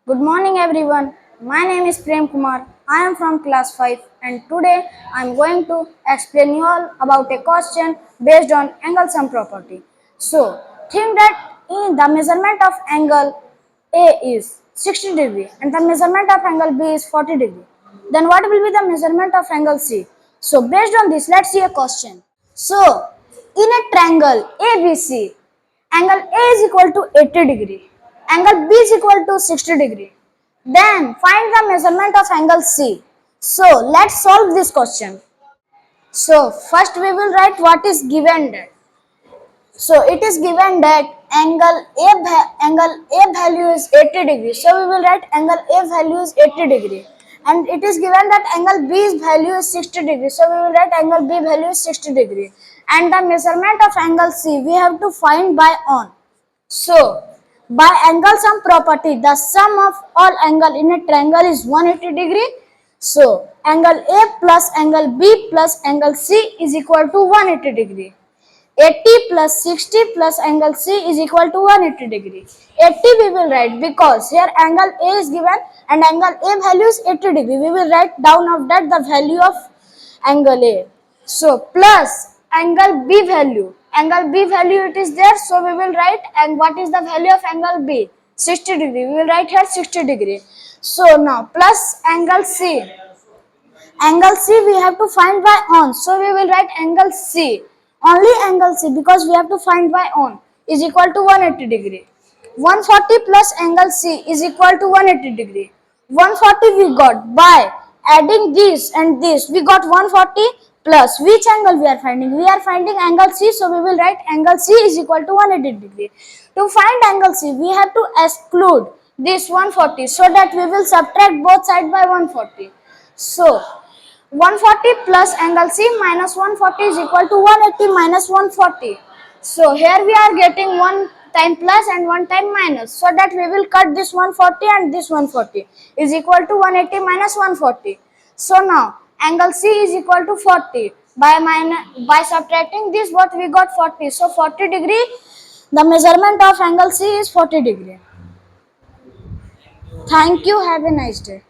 Good morning everyone. My name is Prem Kumar. I am from class 5 and today I am going to explain you all about a question based on angle sum property. So, think that in the measurement of angle A is 60 degree and the measurement of angle B is 40 degree. Then what will be the measurement of angle C? So, based on this, let's see a question. So, in a triangle ABC, angle A is equal to 80 degree, angle B is equal to 60 degree. Then find the measurement of angle C. So let's solve this question. So first we will write what is given that. So it is given that angle A value is 80 degree. So we will write angle A value is 80 degree. And it is given that angle B's value is 60 degree. So we will write angle B value is 60 degree. And the measurement of angle C we have to find by on. So, by angle sum property, the sum of all angle in a triangle is 180 degree. So, angle A plus angle B plus angle C is equal to 180 degree. 80 plus 60 plus angle C is equal to 180 degree. 80 we will write because here angle A is given and angle A value is 80 degree. We will write down of that the value of angle A. So plus angle B value. Angle B value it is there. So we will write and what is the value of angle B? 60 degree. We will write here 60 degree. So now plus angle C. Angle C we have to find by on. So we will write angle C. Only angle C because we have to find by on is equal to 180 degree. 140 plus angle C is equal to 180 degree. 140 we got by adding this and this. We got 140 plus which angle we are finding? We are finding angle C. So we will write angle C is equal to 180 degree. To find angle C we have to exclude this 140 so that we will subtract both sides by 140. So 140 plus angle C minus 140 is equal to 180 minus 140. So here we are getting one time plus and one time minus. So that we will cut this 140 and this 140 is equal to 180 minus 140. So now angle C is equal to 40. By subtracting this what we got 40. So 40 degree, the measurement of angle C is 40 degree. Thank you. Have a nice day.